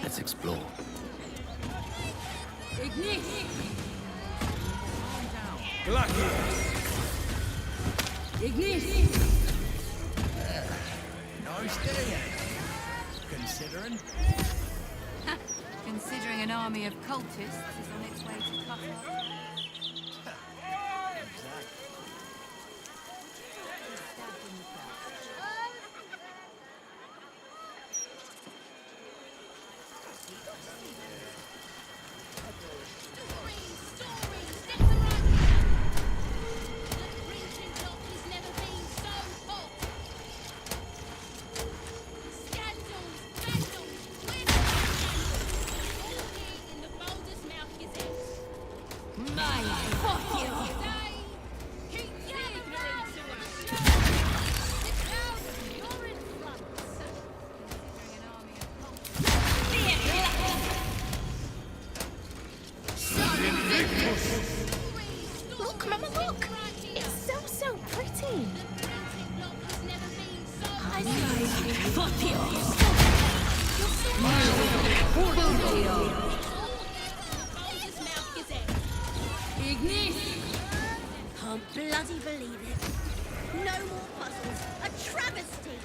Let's explore. Nice day. Considering? Considering an army of cultists is on its way to cut off. Look, Mama, look! It's so pretty! Can't bloody believe it. No more puzzles. A travesty.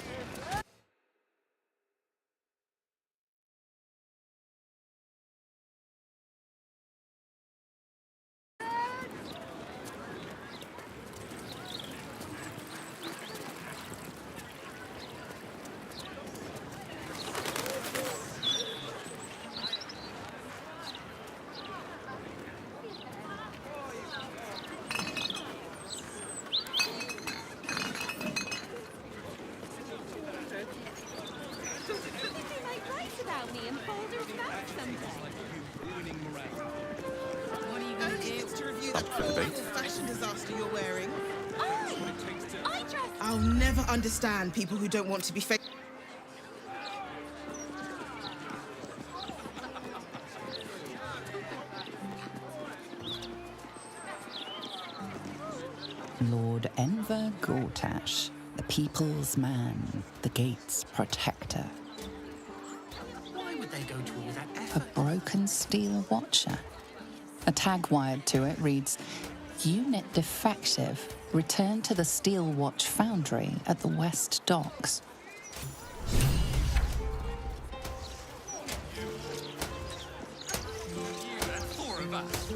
About me and Baldur's back someday. What are you going to do? It's to review that awful fashion disaster you're wearing. I dress. I'll never understand people who don't want to be fake. Lord Enver Gortash, the people's man, the gate's protector. Why would they go to all that A effort? broken steel watcher. A tag wired to it reads, Unit defective. Return to the Steel Watch Foundry at the West Docks. Four of us.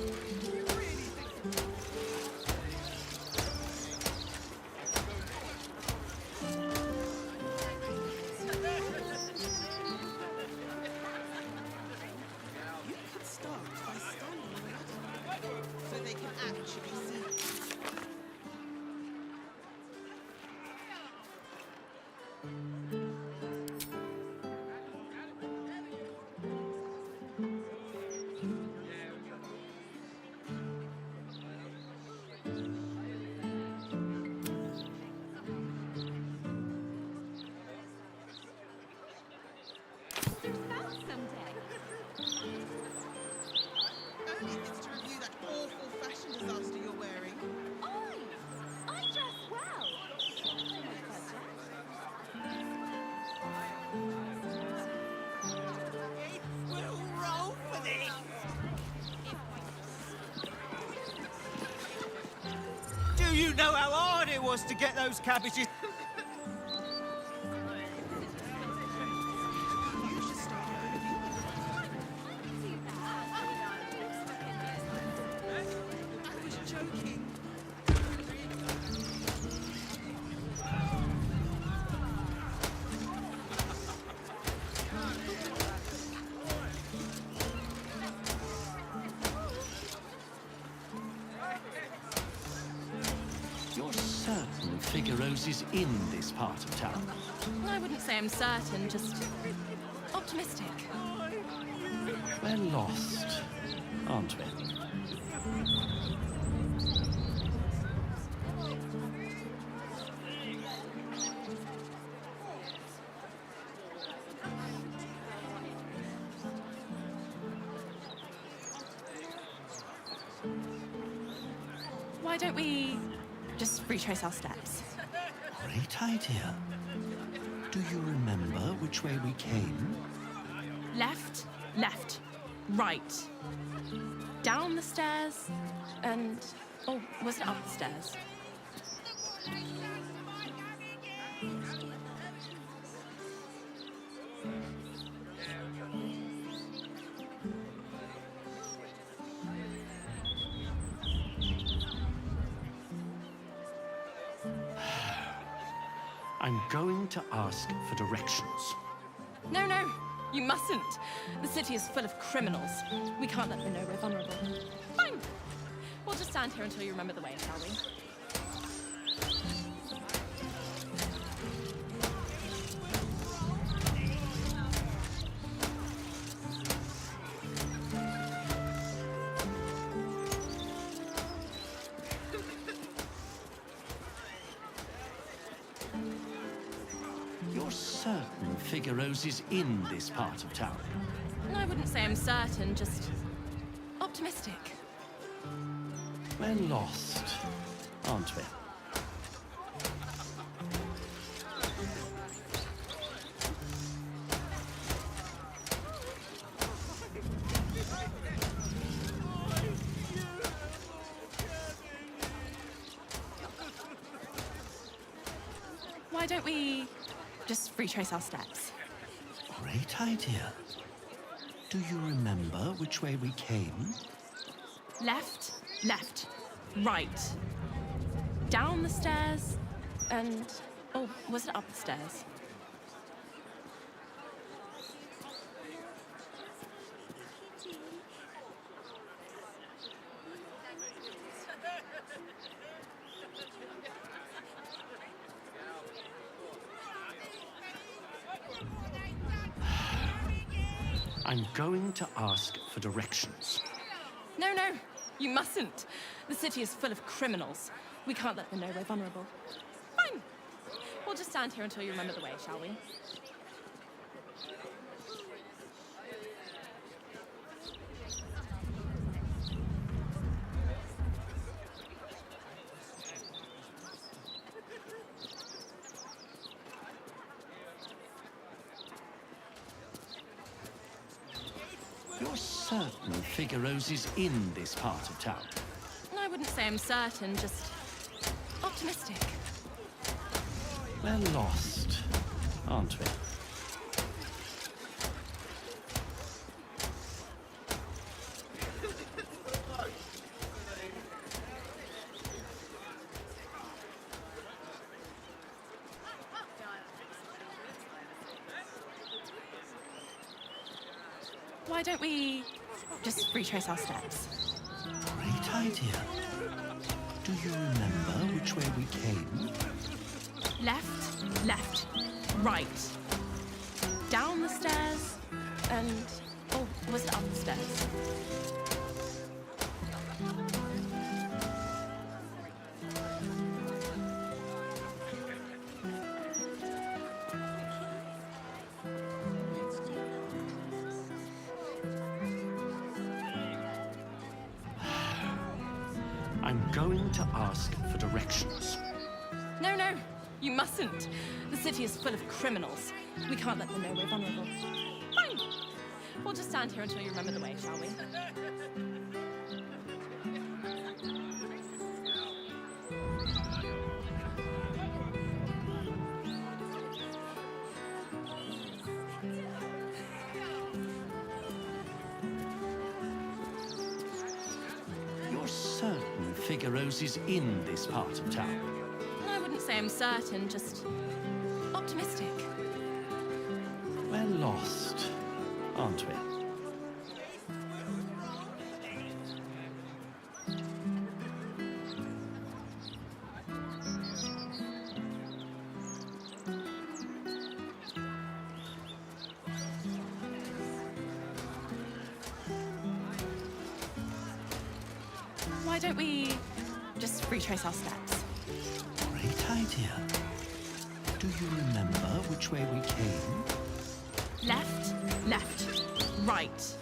You could start by standing so they can actually see. Only if it's to review that awful fashion disaster you're wearing. I dress well. We'll roll for this. Do you know how hard it was to get those cabbages? You should start moving. I was joking. You're certain Figaro's is in this part of town? I wouldn't say I'm certain, just optimistic. We're lost, aren't we? Why don't we just retrace our steps? Great idea. Do you remember which way we came? Left, left, right. Down the stairs, and... Oh, was it up the stairs? I'm going to ask for directions. No, no, you mustn't. The city is full of criminals. We can't let them know we're vulnerable. Fine. We'll just stand here until you remember the way, shall we? You're certain Figaro's is in this part of town? I wouldn't say I'm certain, just optimistic. We're lost, aren't we? Why don't we just retrace our steps? Great idea. Do you remember which way we came? Left, left, right. Down the stairs, and... Oh, was it up the stairs? I'm going to ask for directions. No, no, you mustn't. The city is full of criminals. We can't let them know we're vulnerable. Fine. We'll just stand here until you remember the way, shall we? You're certain Figaro's is in this part of town? I wouldn't say I'm certain, just optimistic. We're lost, aren't we? Why don't we just retrace our steps? Great idea. Do you remember which way we came? Left, left, right. Down the stairs, and... Oh, was it up the stairs? I'm going to ask for directions. No, no, you mustn't. The city is full of criminals. We can't let them know we're vulnerable. Fine. We'll just stand here until you remember the way, shall we? You're certain Figaro's is in this part of town? I wouldn't say I'm certain, just optimistic. We're lost, aren't we? Why don't we just retrace our steps? Great idea. Do you remember which way we came? Left, left, right.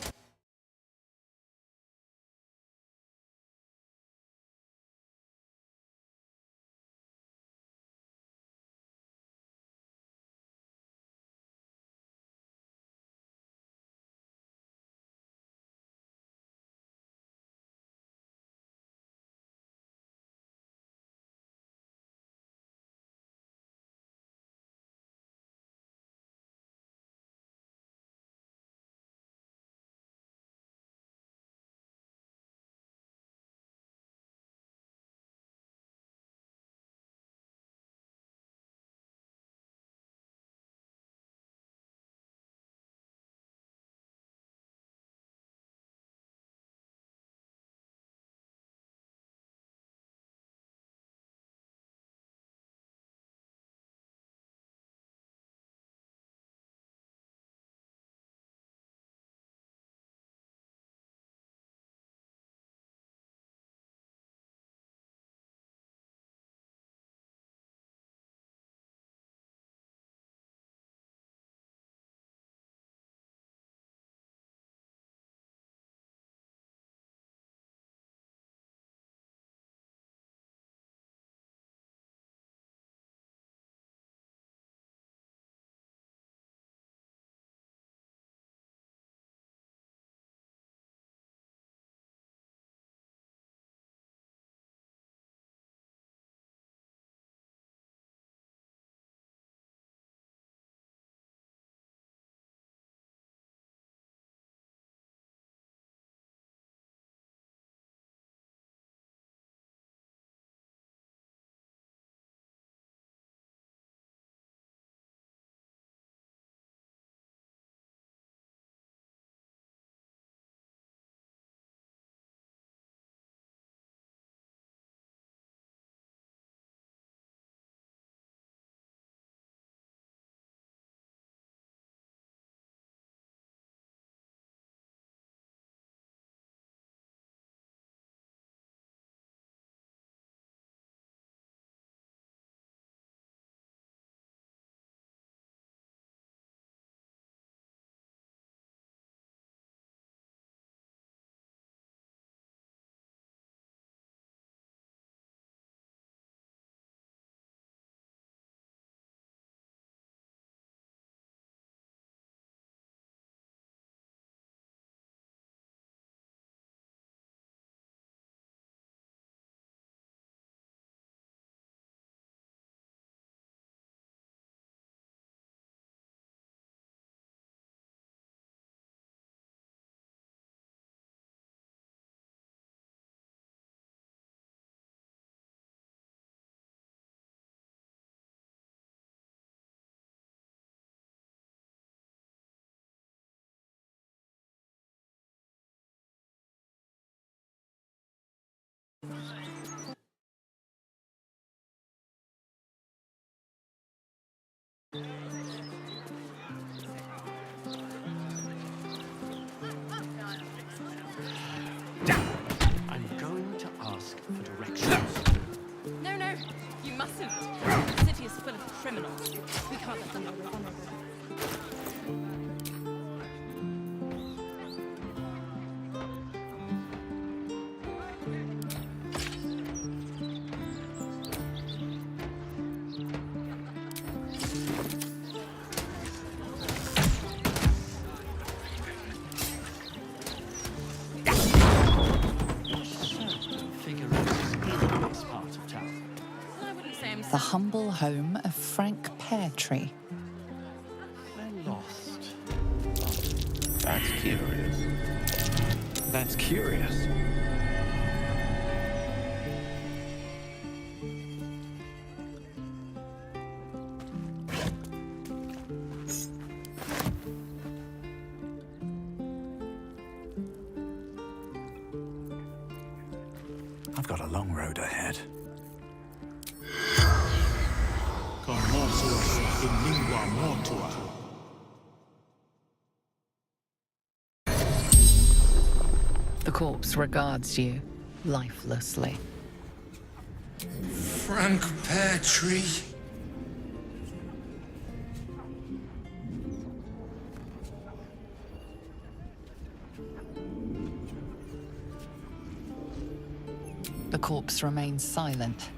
I'm going to ask for directions. No, no, you mustn't. The city is full of criminals. We can't let them know we're vulnerable. I wouldn't say I'm The humble home of Frank Peartree. They're lost. That's curious. That's curious. I've got a long road ahead. in lingua mortua. The corpse regards you lifelessly. Frank Peartree. The corpse remains silent.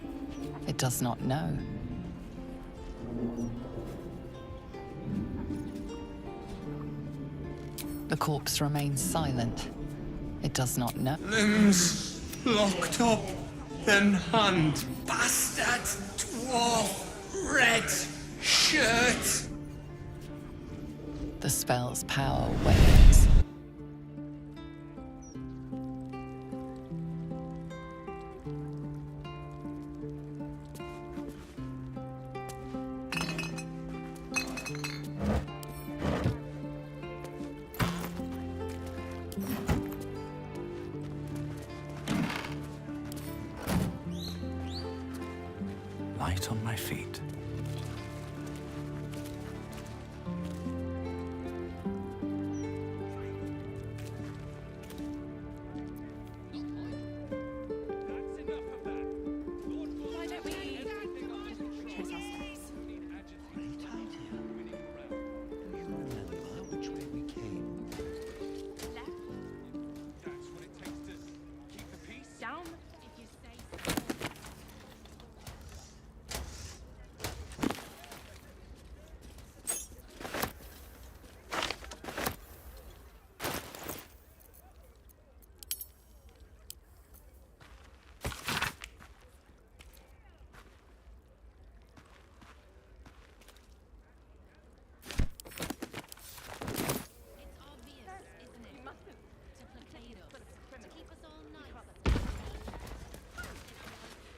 It does not know. The corpse remains silent. It does not know. Limbs locked up, then hand. Bastard, dwarf, red shirt. The spell's power wanes. Light on my feet. Why don't we trace our steps? Great idea. Do you remember which way we came? That's what it takes to keep the peace. Down, if you say so.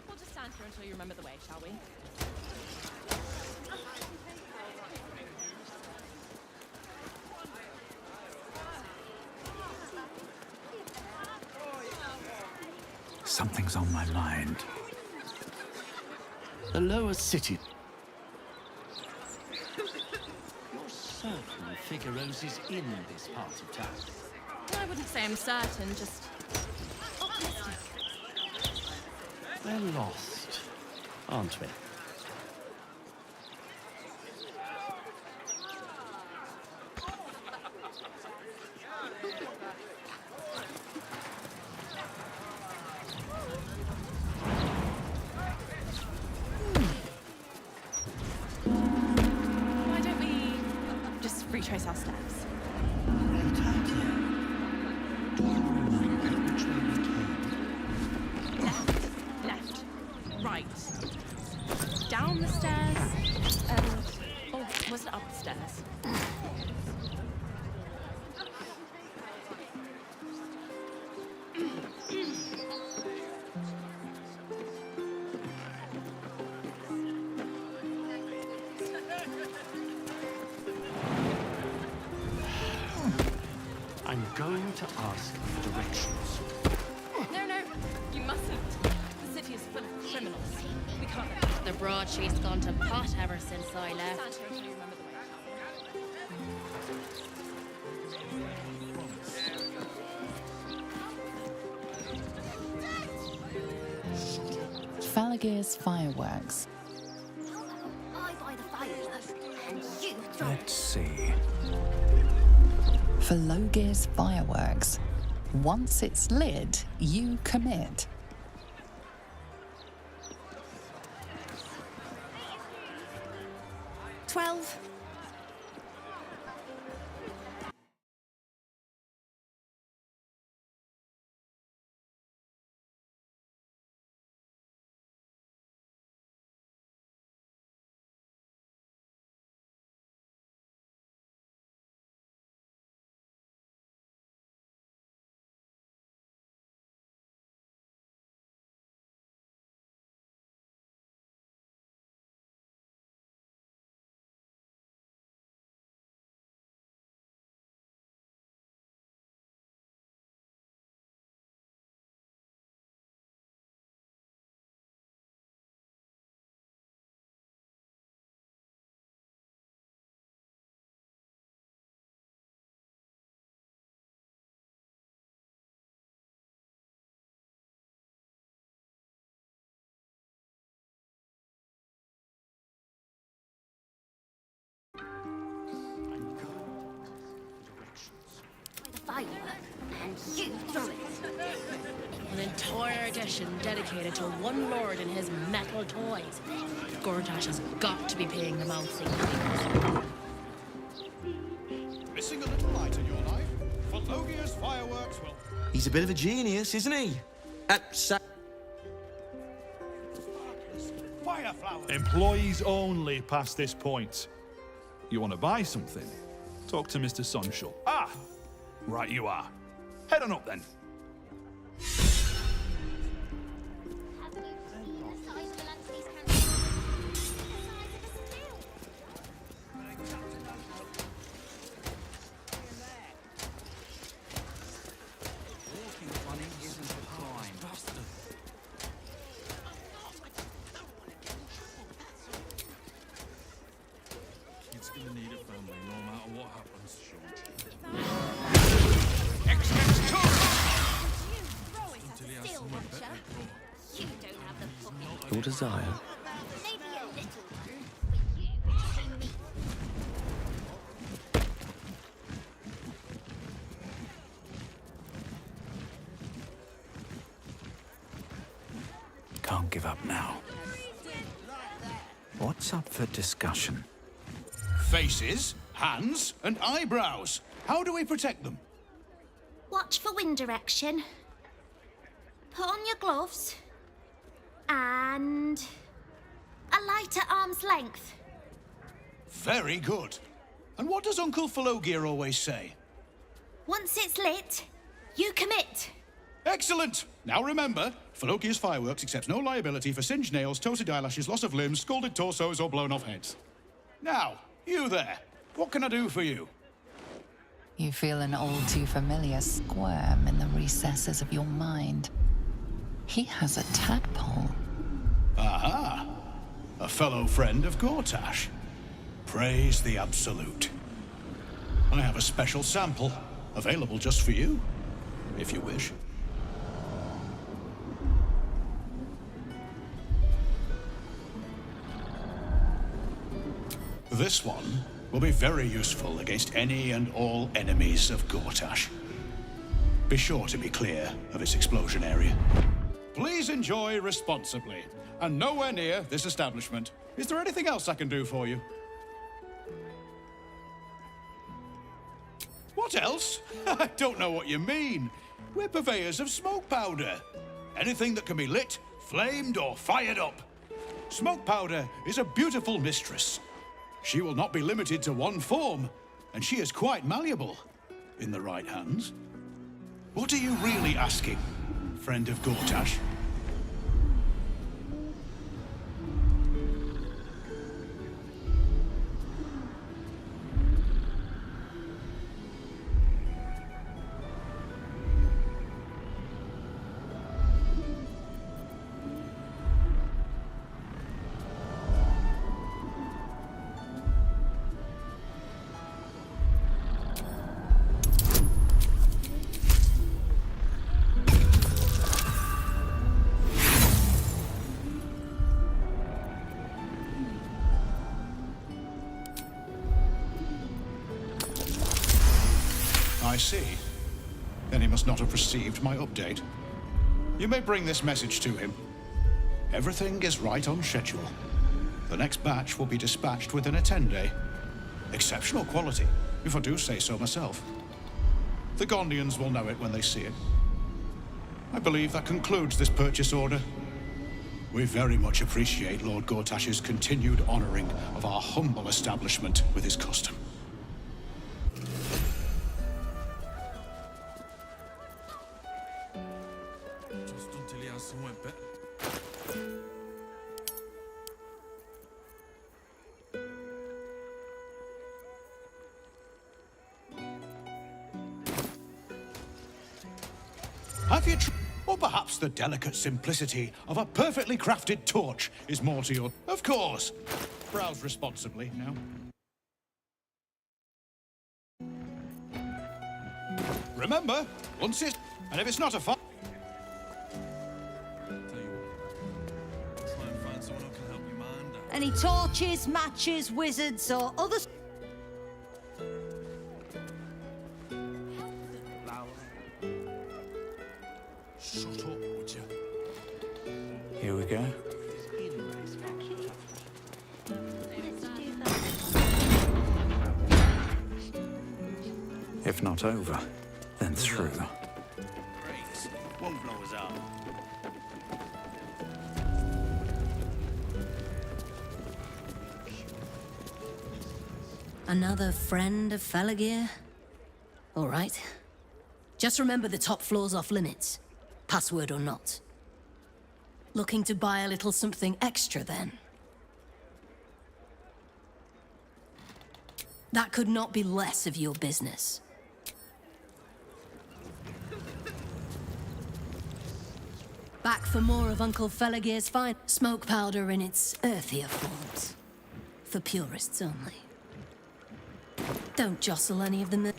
We'll just stand here until you remember the way, shall we? Something's on my mind. The lower city. You're certain Figaro's is in this part of town? I wouldn't say I'm certain, just optimistic. We're lost, aren't we? Why don't we just retrace our steps? Great idea. Do you remember which way we came? Left, right, down the stairs, oh, was it up the stairs? I'm going to ask for directions. No, no, you mustn't. The city is full of criminals. We can't let them The broadsheet's gone to pot ever since I left. stand here until you remember the way. Falagir's fireworks. I buy the fireworks, and you throw Let's see. Falagir's fireworks. Once it's lit, you commit. it. 12. The firework, and you throw it. An entire edition dedicated to one lord and his metal toys. Gortash has got to be paying them out things. Missing a little light in your life? Fallogia's fireworks will... He's a bit of a genius, isn't he? Fire flowers! Employees only past this point. You want to buy something? Talk to Mr. Sunshell. Ah! Right you are. Head on up then. Kids gonna need a family no matter what happens, You don't have the fucking... Your desire. Maybe a little, but you between me. Can't give up now. What's up for discussion? Faces, hands, and eyebrows. How do we protect them? Watch for wind direction. Put on your gloves. And... a light at arm's length. Very good. And what does Uncle Fallogia always say? Once it's lit, you commit. Excellent! Now remember, Fallogia's fireworks accepts no liability for singed nails, toasted eyelashes, loss of limbs, scalded torsos, or blown off heads. Now, you there. What can I do for you? You feel an all too familiar squirm in the recesses of your mind. He has a tadpole. Aha! A fellow friend of Gortash. Praise the Absolute. I have a special sample, available just for you, if you wish. This one will be very useful against any and all enemies of Gortash. Be sure to be clear of its explosion area. Please enjoy responsibly, and nowhere near this establishment. Is there anything else I can do for you? What else? I don't know what you mean. We're purveyors of smoke powder. Anything that can be lit, flamed, or fired up. Smoke powder is a beautiful mistress. She will not be limited to one form, and she is quite malleable in the right hands. What are you really asking, friend of Gortash? I see. Then he must not have received my update. You may bring this message to him. Everything is right on schedule. The next batch will be dispatched within a 10-day. Exceptional quality, if I do say so myself. The Gondians will know it when they see it. I believe that concludes this purchase order. We very much appreciate Lord Gortash's continued honoring of our humble establishment with his custom. Just until he has somewhere better. Have you or perhaps the delicate simplicity of a perfectly crafted torch is more to your... Of course! Browse responsibly now. Remember, once it's... And if it's not a fun... Any torches, matches, wizards, or other... Shut up, would you? Here we go. If not over, then through. Won't blow us up. Another friend of Felagir? All right. Just remember the top floor's off limits. Password or not. Looking to buy a little something extra, then? That could not be less of your business. Back for more of Uncle Felagir's fine smoke powder in its earthier forms. For purists only. Don't jostle any of them.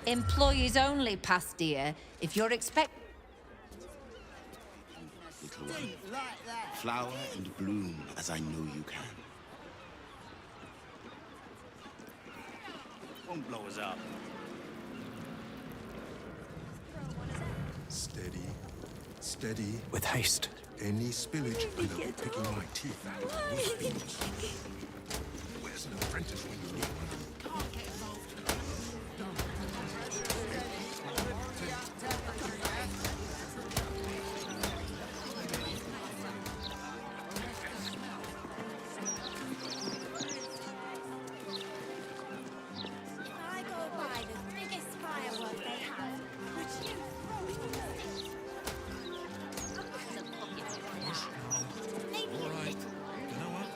Employees only, Pastia. If you're expect... Little one. Flower and bloom as I know you can. Won't blow us up. Steady. Steady. With haste. Any spillage, and I'll be picking my teeth out of the wolf beams. Where's an apprentice when you need one? Can't get involved. I go by the biggest firework they have. Which you All right. You know what?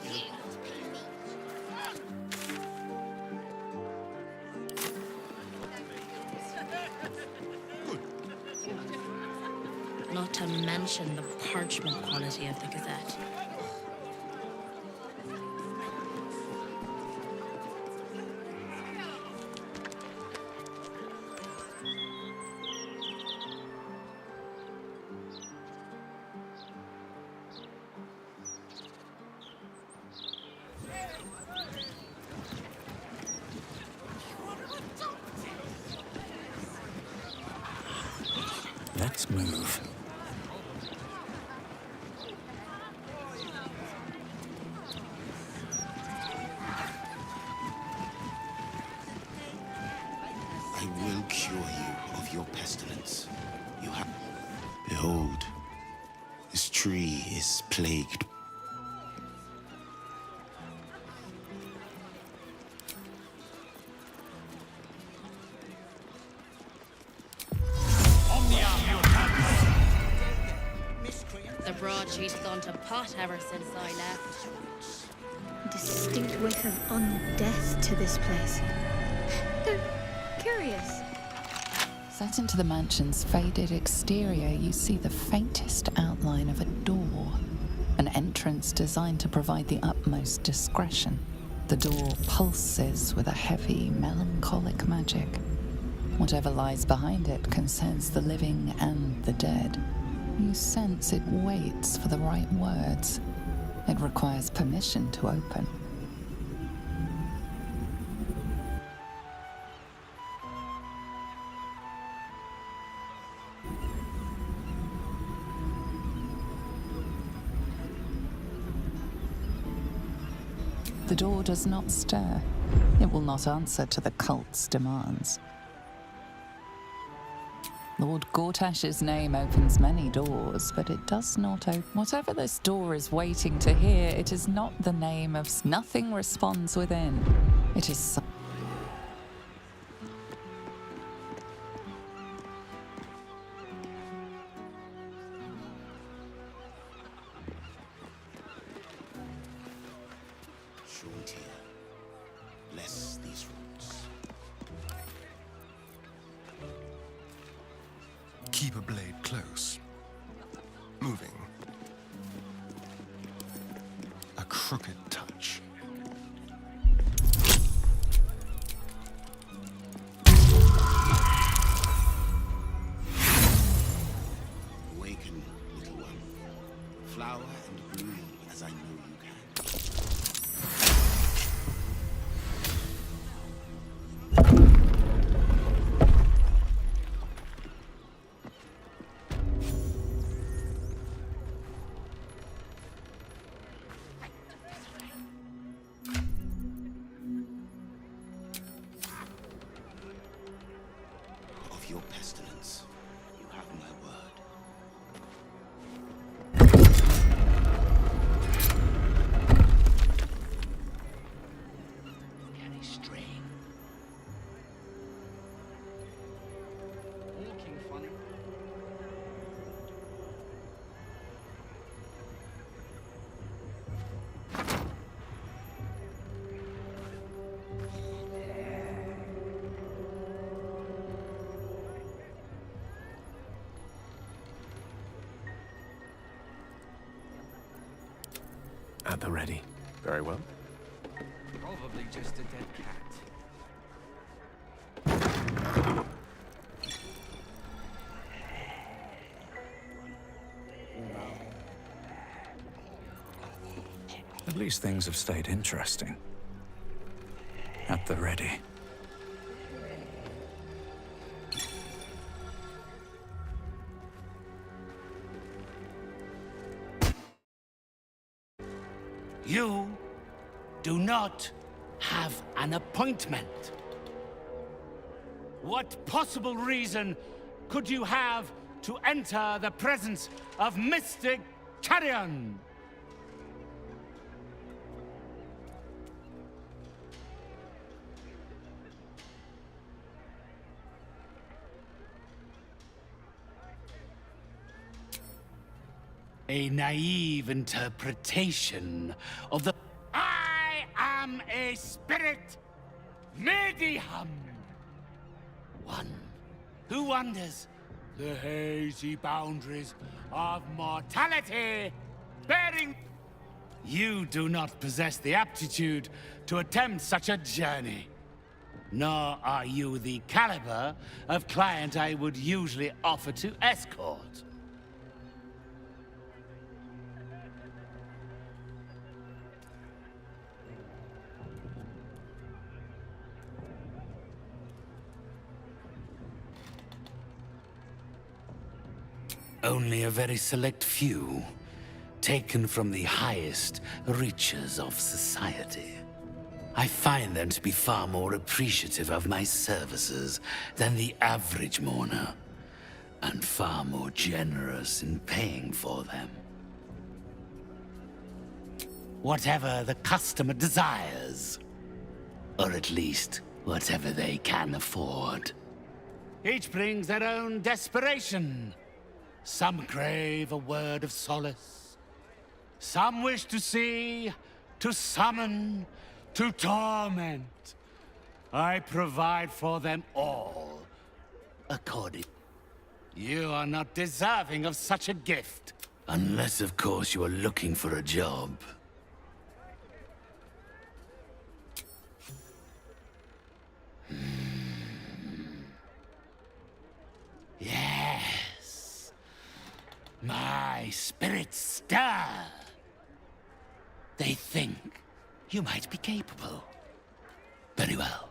Not to mention the parchment quality of the Gazette. Let's move. I will cure you of your pestilence. You have... Behold, this tree is plagued. The broadsheet's gone to pot ever since I left. Distinct whiff of undeath to this place. Though curious. Set into the mansion's faded exterior, you see the faintest outline of a door. An entrance designed to provide the utmost discretion. The door pulses with a heavy, melancholic magic. Whatever lies behind it concerns the living and the dead. You sense it waits for the right words. It requires permission to open. The door does not stir. It will not answer to the cult's demands. Lord Gortash's name opens many doors, but it does not open. Whatever this door is waiting to hear, it is not the name of... Nothing responds within. It is... Shortier, bless these roots. Keep a blade close. Moving. A crooked touch. Awaken, little one. Flower and bloom as I know you can. Of your pestilence, you have my word. Very strange. Walking funny. At the ready. Very well. Probably just a dead cat. At least things have stayed interesting. At the ready. You do not have an appointment. What possible reason could you have to enter the presence of Mystic Carrion? A naive interpretation of the... I am a spirit medium. One who wanders the hazy boundaries of mortality, bearing... You do not possess the aptitude to attempt such a journey. Nor are you the caliber of client I would usually offer to escort. Only a very select few, taken from the highest reaches of society. I find them to be far more appreciative of my services than the average mourner, and far more generous in paying for them. Whatever the customer desires, or at least whatever they can afford. Each brings their own desperation. Some crave a word of solace. Some wish to see, to summon, to torment. I provide for them all, according. You are not deserving of such a gift. Unless, of course, you are looking for a job. Yes. My spirits stir. They think you might be capable. Very well.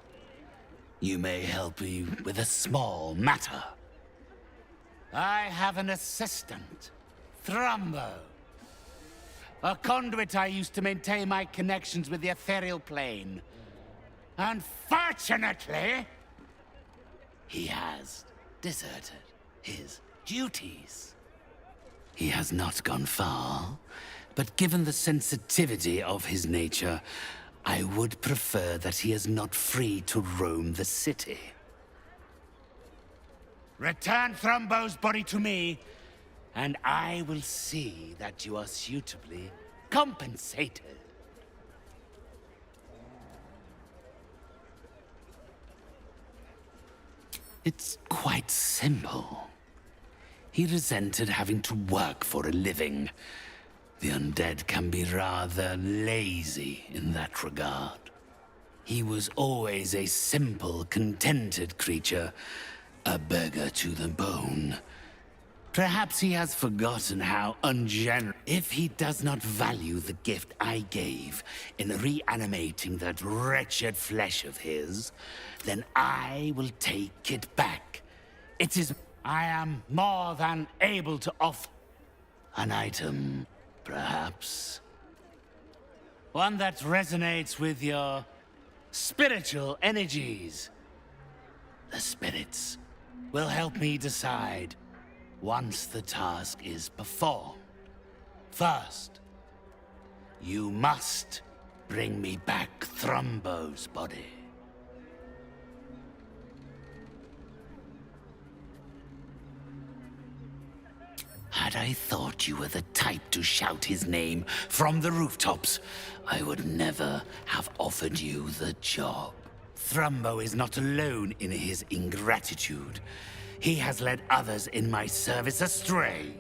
You may help me with a small matter. I have an assistant, Thrumbo. A conduit I used to maintain my connections with the ethereal plane. Unfortunately, he has deserted his duties. He has not gone far, but given the sensitivity of his nature, I would prefer that he is not free to roam the city. Return Thrumbo's body to me, and I will see that you are suitably compensated. It's quite simple. He resented having to work for a living. The undead can be rather lazy in that regard. He was always a simple, contented creature, a beggar to the bone. Perhaps he has forgotten how ungenerous. If he does not value the gift I gave in reanimating that wretched flesh of his, then I will take it back. It is. I am more than able to offer an item, perhaps. One that resonates with your spiritual energies. The spirits will help me decide once the task is performed. First, you must bring me back Thrumbo's body. Had I thought you were the type to shout his name from the rooftops, I would never have offered you the job. Thrumbo is not alone in his ingratitude. He has led others in my service astray.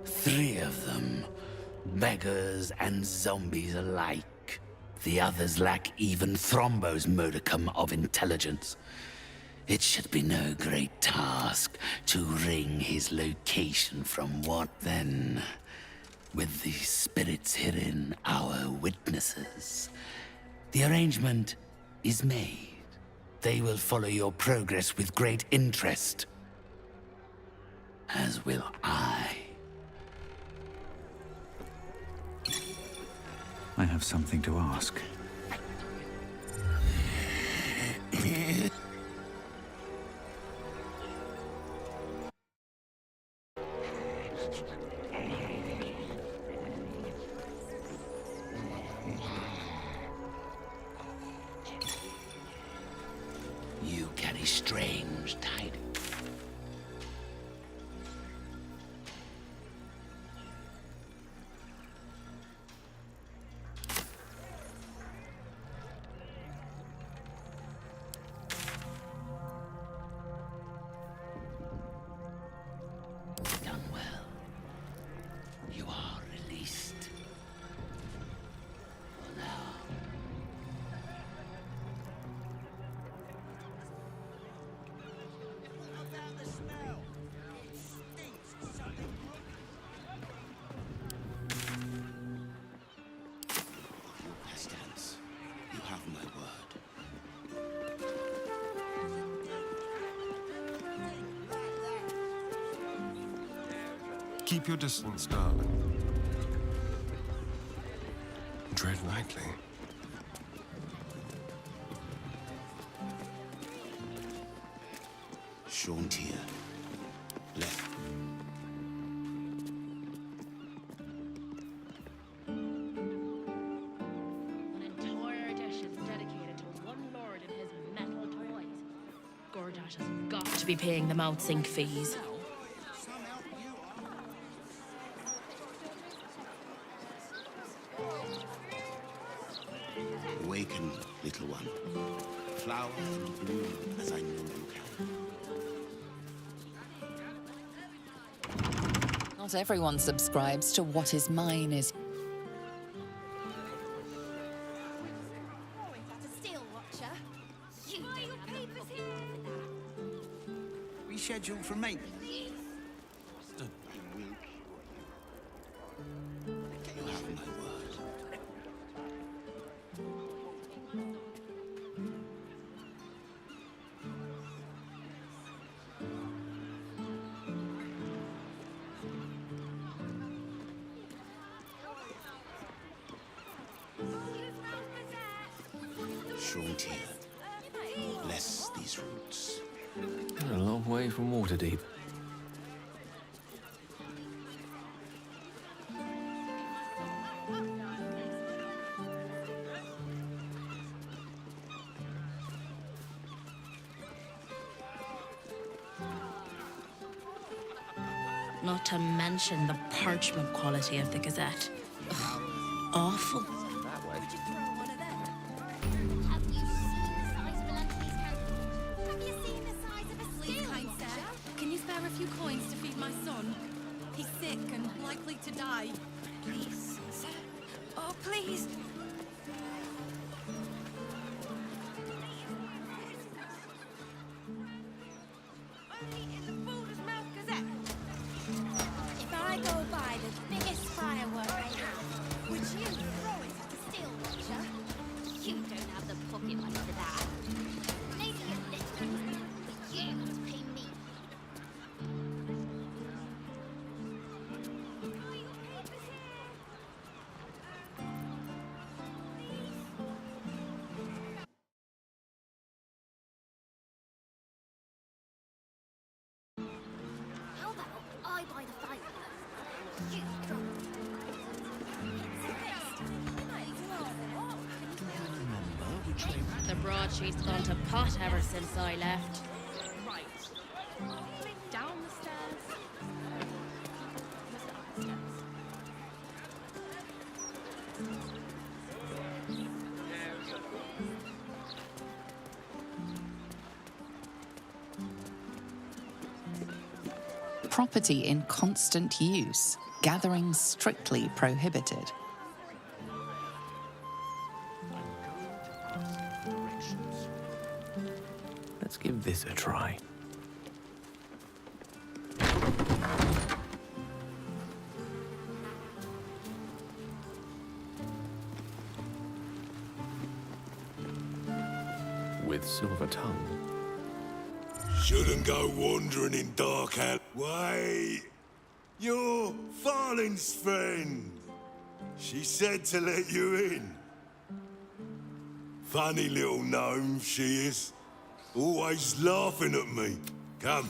3 of them, beggars and zombies alike. The others lack even Thrumbo's modicum of intelligence. It should be no great task to wring his location from what then, with the spirits herein our witnesses. The arrangement is made. They will follow your progress with great interest. As will I. I have something to ask. You carry strange tidings. Done well. You are released. For now. Pestilence, you have my word. Keep your distance, darling. Tread lightly. Shauntier. Left. An entire edition dedicated to one lord and his metal toys. Gordash has got to be paying them out sync fees. Awaken, little one. Flower and bloom as I know you can. Not everyone subscribes to what is mine is. Reschedule for maintenance. Shrontier. Bless these roots. A long way from Waterdeep. Not to mention the parchment quality of the Gazette. Ugh, awful. Please, kind sir, can you spare a few coins to feed my son? He's sick and likely to die. Please, sir. Oh, please. If I go buy the biggest firework I have, would you throw it at a steel watcher? You don't have the pocket money for that. Maybe a little, but you have to pay me. How about I buy the fireworks? You throw The broadsheet's gone to pot ever since I left. Right. Down the stairs. Mr. Upstairs. Property in constant use, gathering strictly prohibited. Let's give this a try. With silver tongue. Shouldn't go wandering in dark alley. Wait! You're Farling's friend. She said to let you in. Funny little gnome she is. Always laughing at me. Come,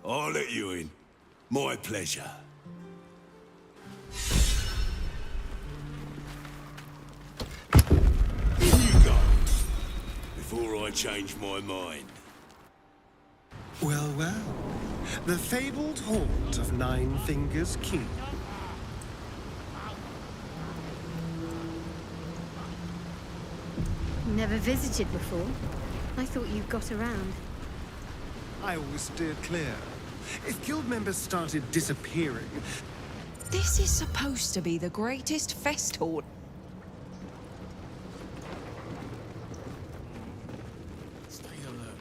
I'll let you in. My pleasure. In you go. Before I change my mind. Well, well. The fabled haunt of Nine Fingers King. Never visited before. I thought you got around. I always steered clear. If guild members started disappearing... This is supposed to be the greatest fest hall. Stay alert.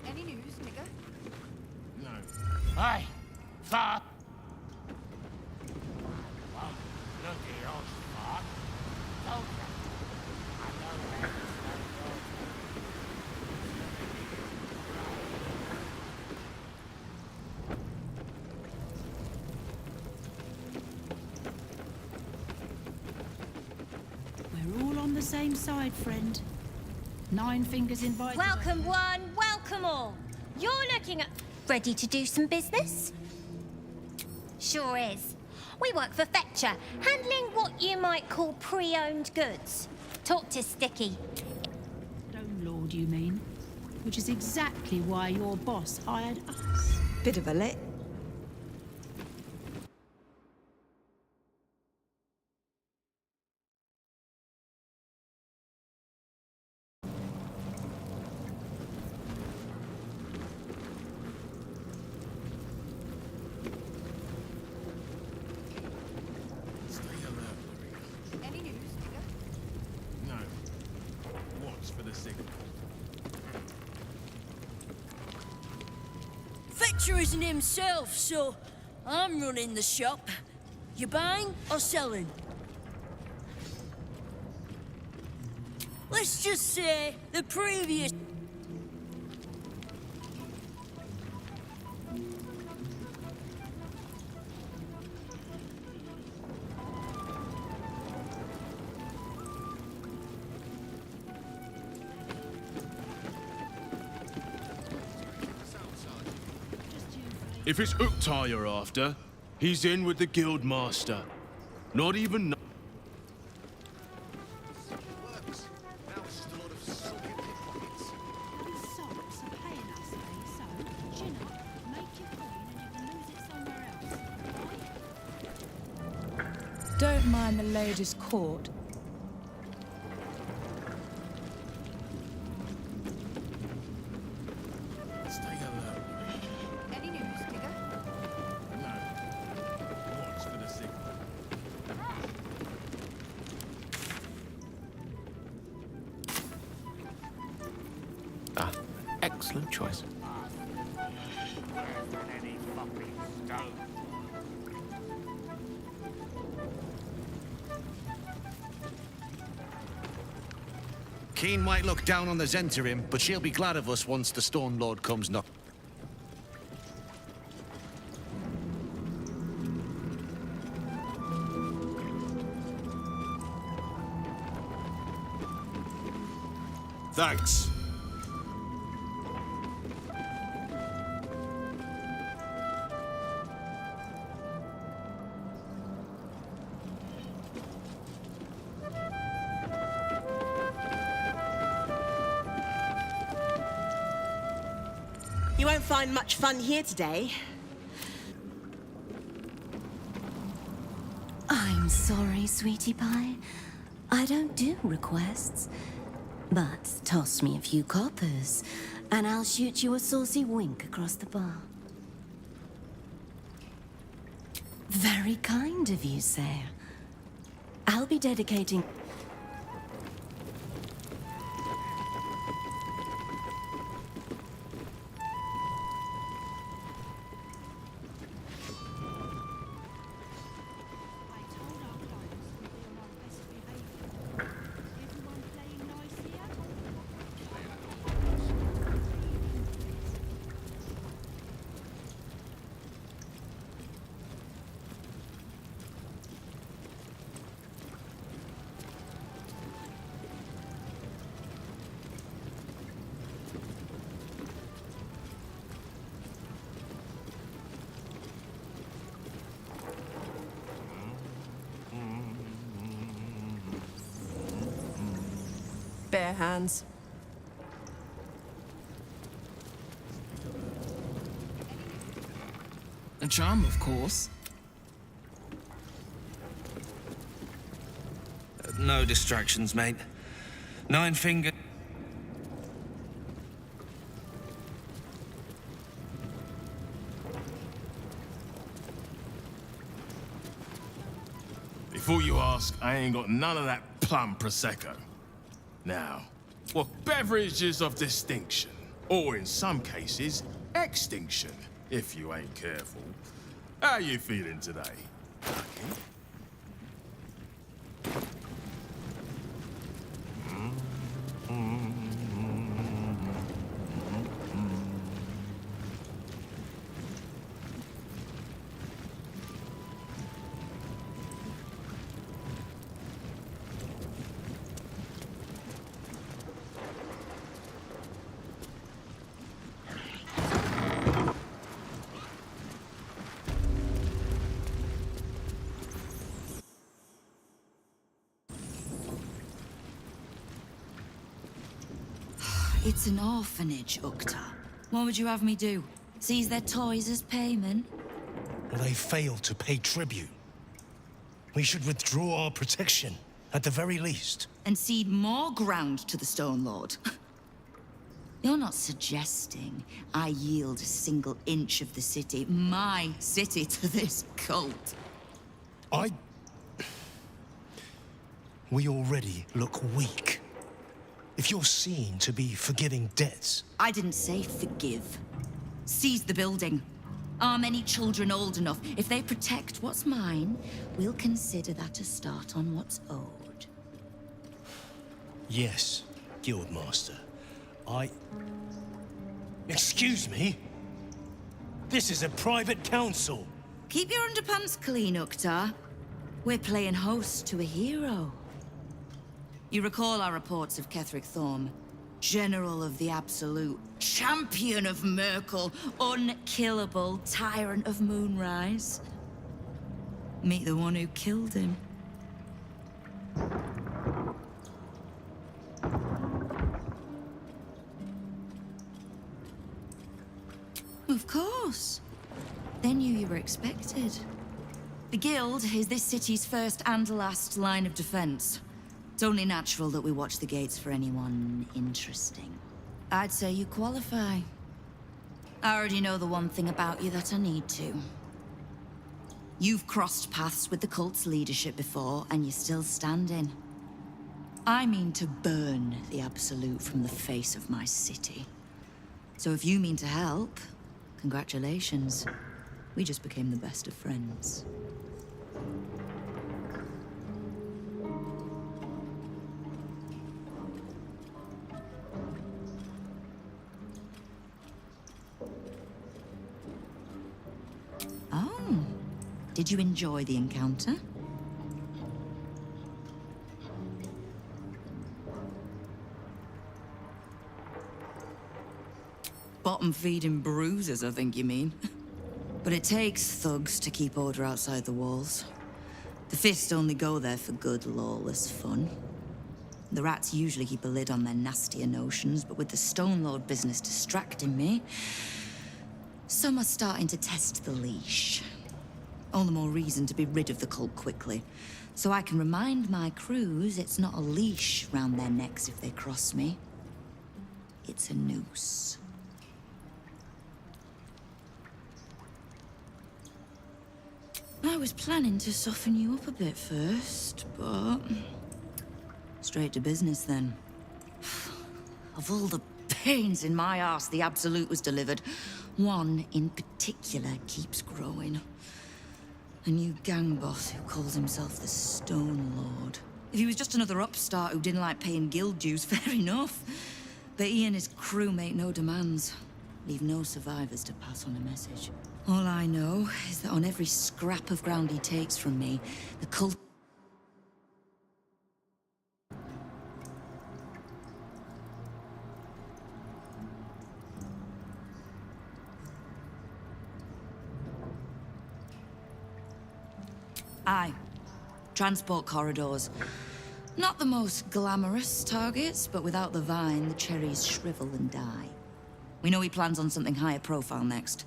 Any news, nigger? No. Aye. Fuck. Well, look at your spot. Told ya. I know where to start. We're all on the same side, friend. Nine Fingers invited. Welcome one, welcome all. You're looking at... Ready to do some business? Sure is. We work for Fetcher, handling what you might call pre-owned goods. Talk to Sticky. Stone Lord, you mean? Which is exactly why your boss hired us. Bit of a let. Stay alert. Any news, nigger? No. Watch for the signal. Fetcher isn't himself, so I'm running the shop. You buying or selling? Let's just say the previous... If it's Uktar you're after, he's in with the guild master. Not even... Don't mind the lady's court. Stay alone. Any news, Digger? No. Watch for the signal. Ah, excellent choice. Keen might look down on the Zentarim, but she'll be glad of us once the Stone Lord comes knock. Thanks. You won't find much fun here today. I'm sorry, sweetie pie. I don't do requests. But toss me a few coppers, and I'll shoot you a saucy wink across the bar. Very kind of you, sir. I'll be dedicating... Bare hands. A charm, of course. No distractions, mate. 9 finger... Before you ask, I ain't got none of that plum Prosecco. Now, what beverages of distinction, or in some cases, extinction, if you ain't careful. How you feeling today? It's an orphanage, Uktar. What would you have me do? Seize their toys as payment? Well, they failed to pay tribute. We should withdraw our protection, at the very least. And cede more ground to the Stone Lord? You're not suggesting I yield a single inch of the city, my city, to this cult? We already look weak. If you're seen to be forgiving debts... I didn't say forgive. Seize the building. Arm any children old enough. If they protect what's mine, we'll consider that a start on what's owed. Yes, Guildmaster. Excuse me? This is a private council. Keep your underpants clean, Uktar. We're playing host to a hero. You recall our reports of Ketheric Thorm? General of the Absolute, champion of Merkel, unkillable tyrant of Moonrise. Meet the one who killed him. Of course. They knew you were expected. The Guild is this city's first and last line of defense. It's only natural that we watch the gates for anyone interesting. I'd say you qualify. I already know the one thing about you that I need to. You've crossed paths with the cult's leadership before, and you're still standing. I mean to burn the Absolute from the face of my city. So if you mean to help, congratulations. We just became the best of friends. Oh, did you enjoy the encounter? Bottom-feeding bruises, I think you mean. But it takes thugs to keep order outside the walls. The Fist only go there for good, lawless fun. The rats usually keep a lid on their nastier notions, but with the Stone Lord business distracting me, some are starting to test the leash. All the more reason to be rid of the cult quickly, so I can remind my crews it's not a leash round their necks if they cross me. It's a noose. I was planning to soften you up a bit first, but... straight to business then. Of all the pains in my arse the Absolute was delivered, one in particular keeps growing. A new gang boss who calls himself the Stone Lord. If he was just another upstart who didn't like paying guild dues, fair enough. But he and his crew make no demands. Leave no survivors to pass on a message. All I know is that on every scrap of ground he takes from me, the cult... Aye. Transport corridors. Not the most glamorous targets, but without the vine, the cherries shrivel and die. We know he plans on something higher profile next.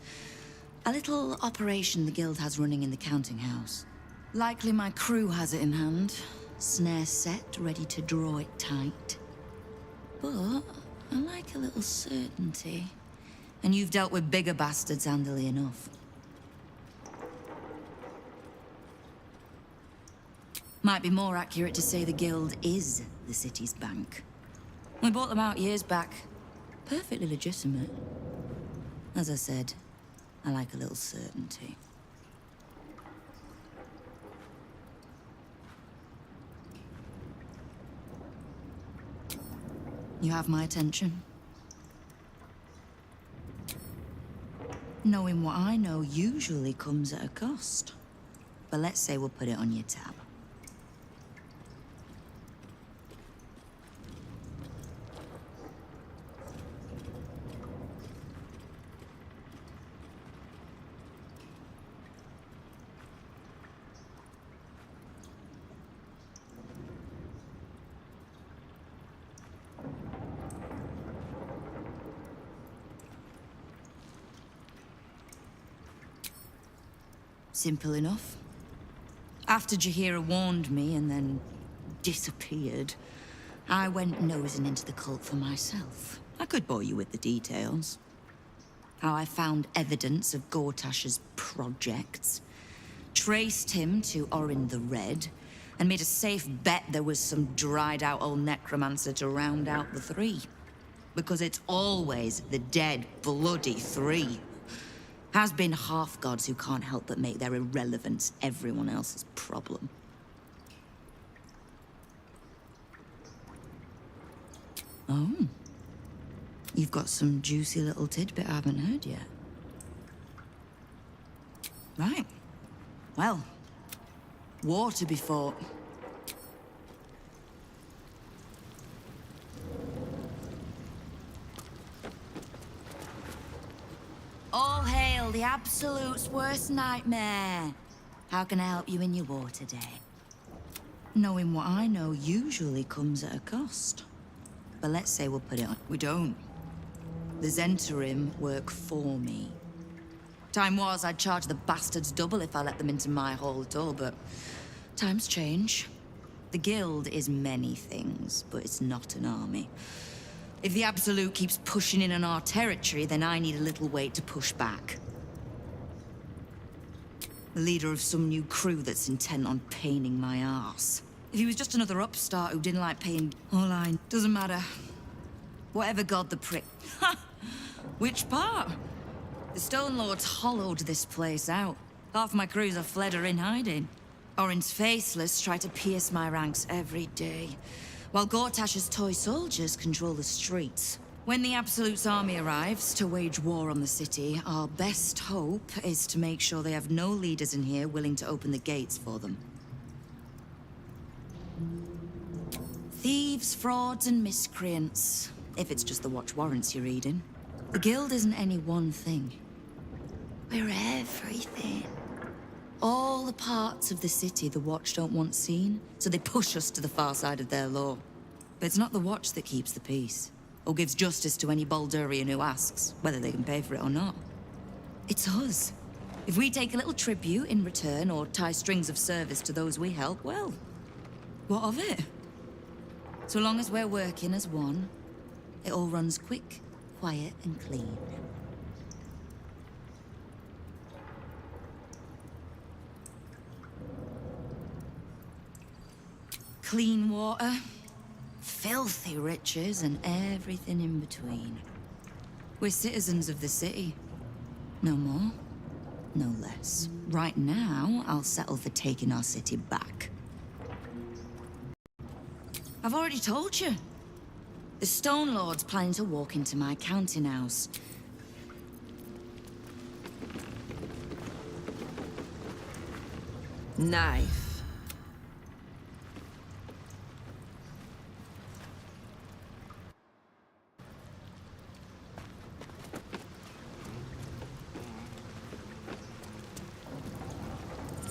A little operation the Guild has running in the counting house. Likely my crew has it in hand. Snare set, ready to draw it tight. But I like a little certainty. And you've dealt with bigger bastards handily enough. Might be more accurate to say the Guild is the city's bank. We bought them out years back. Perfectly legitimate. As I said, I like a little certainty. You have my attention. Knowing what I know usually comes at a cost. But let's say we'll put it on your tab. Simple enough. After Jaheira warned me and then disappeared, I went nosing into the cult for myself. I could bore you with the details. How I found evidence of Gortash's projects, traced him to Orin the Red, and made a safe bet there was some dried-out old necromancer to round out the three. Because it's always the dead, bloody three. Has been half-gods who can't help but make their irrelevance everyone else's problem. Oh. You've got some juicy little tidbit I haven't heard yet. Right. Well, war to be fought. the Absolute's worst nightmare. How can I help you in your war today? Knowing what I know usually comes at a cost. But let's say we'll put it on. We don't. The Zentarim work for me. Time was I'd charge the bastards double if I let them into my hall at all, but times change. The Guild is many things, but it's not an army. If the Absolute keeps pushing in on our territory, then I need a little weight to push back. The leader of some new crew that's intent on paining my arse. If he was just another upstart who didn't like paying all I... Doesn't matter. Whatever god the prick... Ha! Which part? The Stone Lords hollowed this place out. Half my crews are fled or in hiding. Orin's Faceless try to pierce my ranks every day, while Gortash's toy soldiers control the streets. When the Absolute's army arrives to wage war on the city, our best hope is to make sure they have no leaders in here willing to open the gates for them. Thieves, frauds, and miscreants, if it's just the watch warrants you're reading. The Guild isn't any one thing. We're everything. All the parts of the city the Watch don't want seen, so they push us to the far side of their law. But it's not the Watch that keeps the peace, or gives justice to any Baldurian who asks, whether they can pay for it or not. It's us. If we take a little tribute in return, or tie strings of service to those we help, well, what of it? So long as we're working as one, it all runs quick, quiet, and clean. Clean water, filthy riches, and everything in between. We're citizens of the city. No more, no less. Right now, I'll settle for taking our city back. I've already told you. The Stone Lord's planning to walk into my counting house. Knife.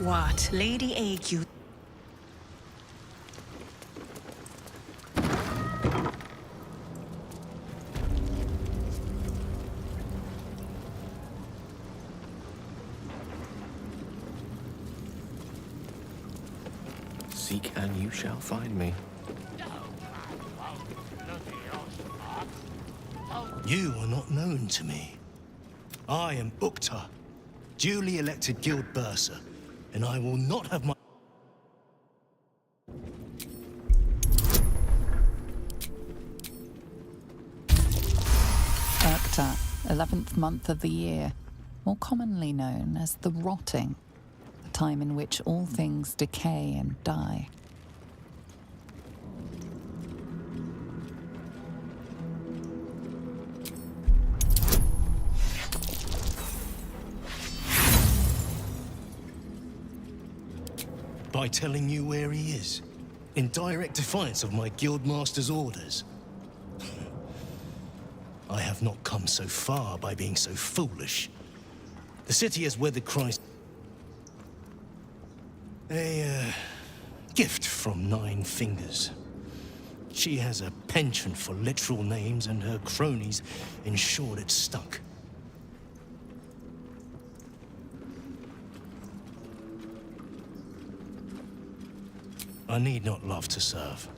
What? Lady AQ. Seek and you shall find me. You are not known to me. I am Ukta, duly elected Guild Bursar, and I will not have my... Urkta, 11th month of the year, more commonly known as the Rotting, the time in which all things decay and die. By telling you where he is, in direct defiance of my Guildmaster's orders. I have not come so far by being so foolish. The city has weathered Christ. A gift from Nine Fingers. She has a penchant for literal names, and her cronies ensured it stuck. I need not love to serve.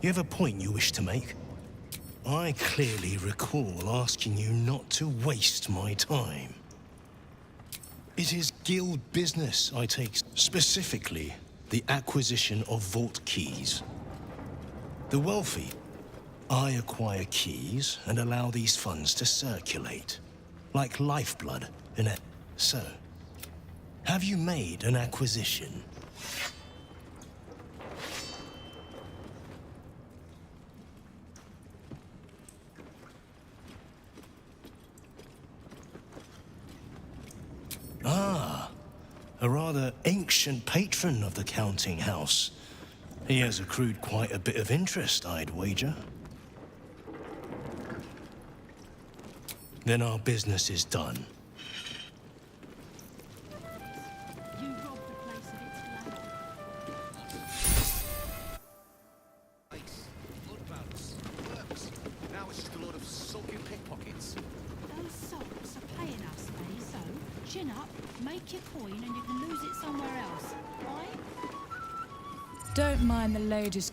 You have a point you wish to make? I clearly recall asking you not to waste my time. It is guild business I take, specifically the acquisition of vault keys. The wealthy, I acquire keys and allow these funds to circulate, like lifeblood in a... So, have you made an acquisition? Ah, a rather ancient patron of the counting house. He has accrued quite a bit of interest, I'd wager. Then our business is done. chin up, make your coin, and you can lose it somewhere else. Right? Don't mind the ladies.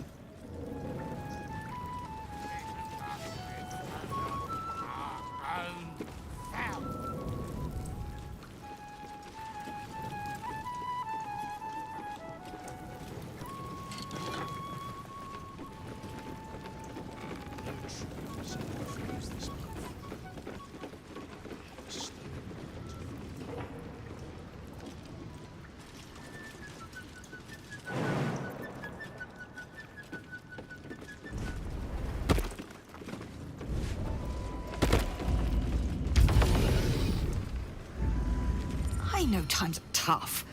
I know times are tough.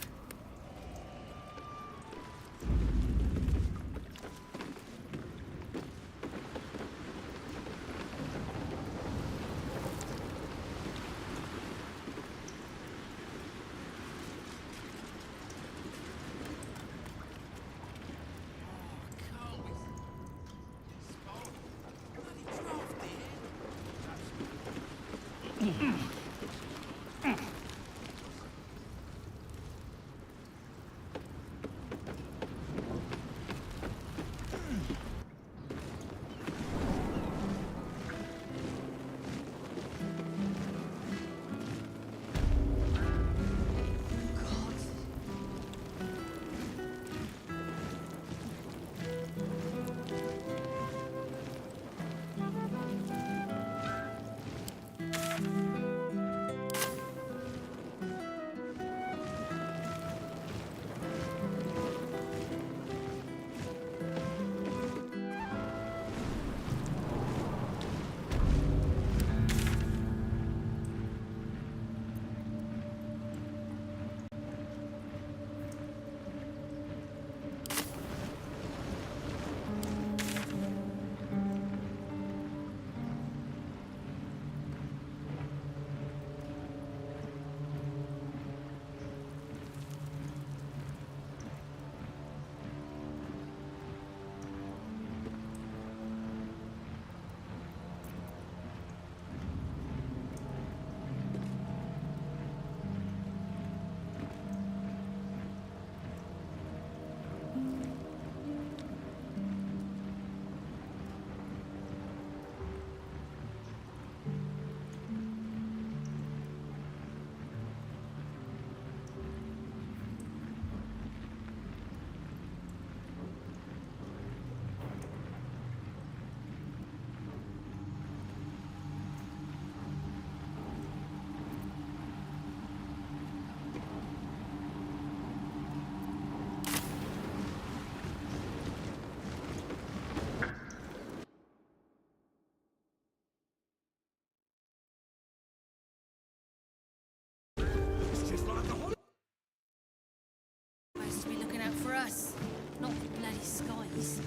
Supposed to be looking out for us, not the bloody skies.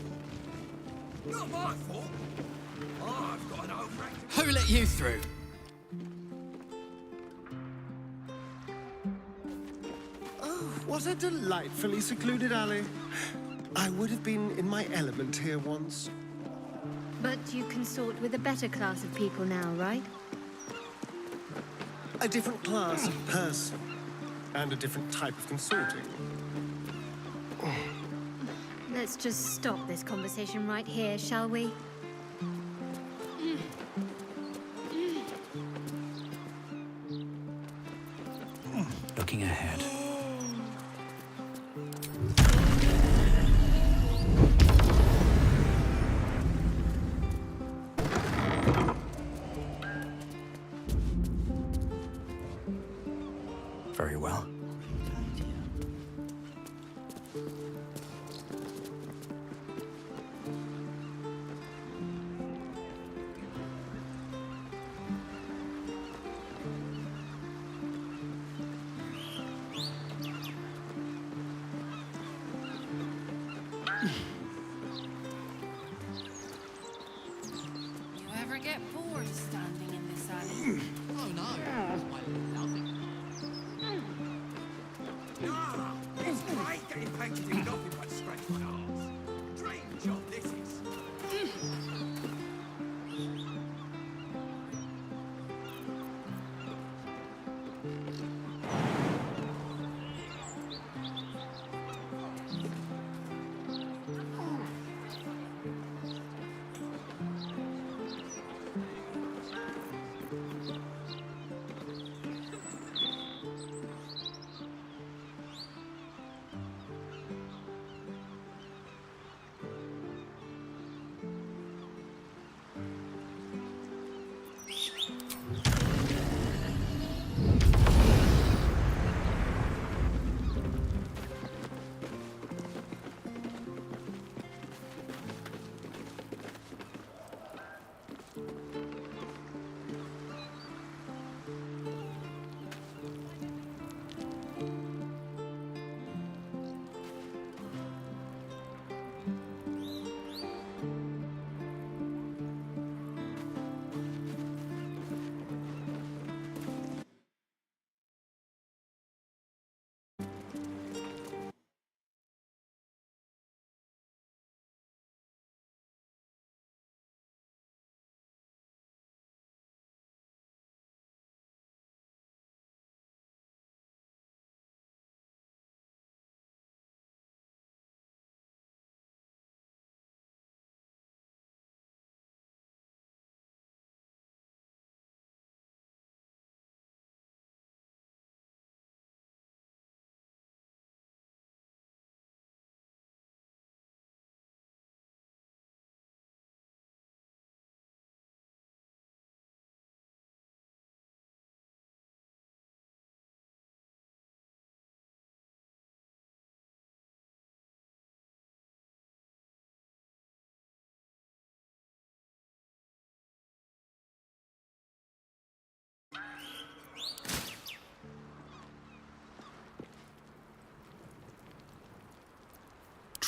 Not my fault. I've got an old friend. Who let you through? Oh, what a delightfully secluded alley. I would have been in my element here once. But you consort with a better class of people now, right? A different class of person. And a different type of consorting. Let's just stop this conversation right here, shall we? Looking ahead. Very well. You ever get bored standing in this alley? Oh no. I love it. Ah, it's great getting painted in nothing but scratch my arse. Dream job this is.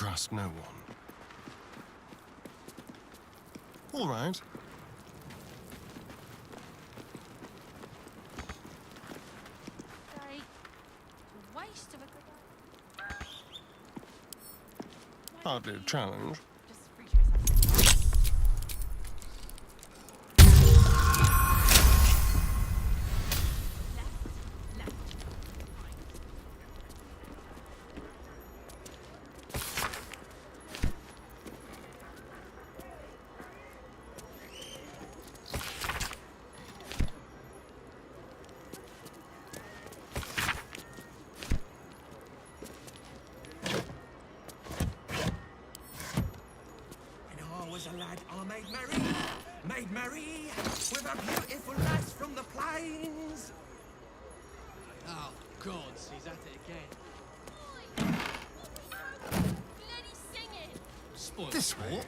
trust no one. All right. Waste of a good Hardly a challenge. A lad, I made merry with a beautiful lass from the plains. Oh, gods, he's at it again. bloody singing! Spoiled This way.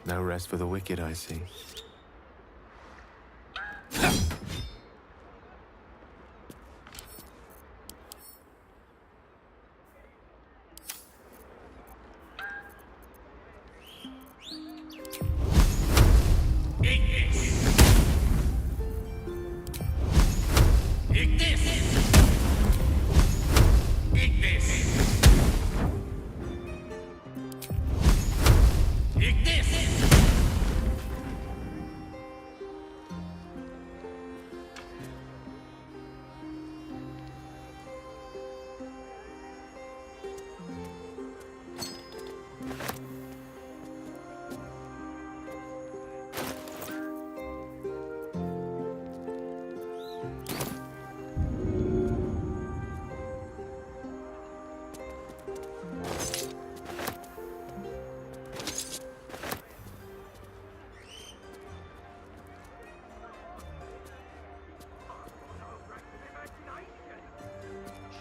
No rest for the wicked, I see.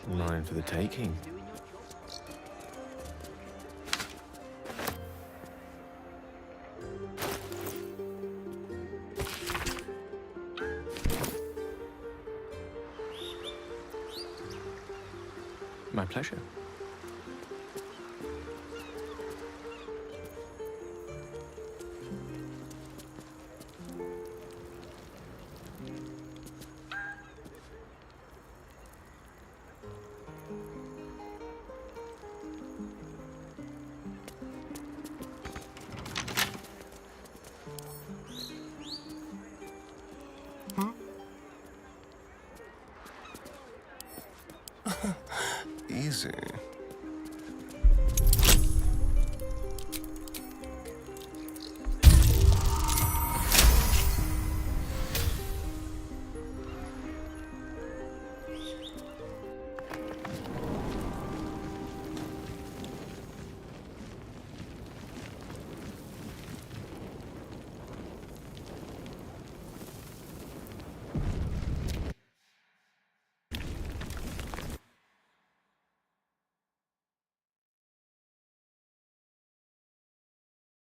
Mine for the taking. My pleasure.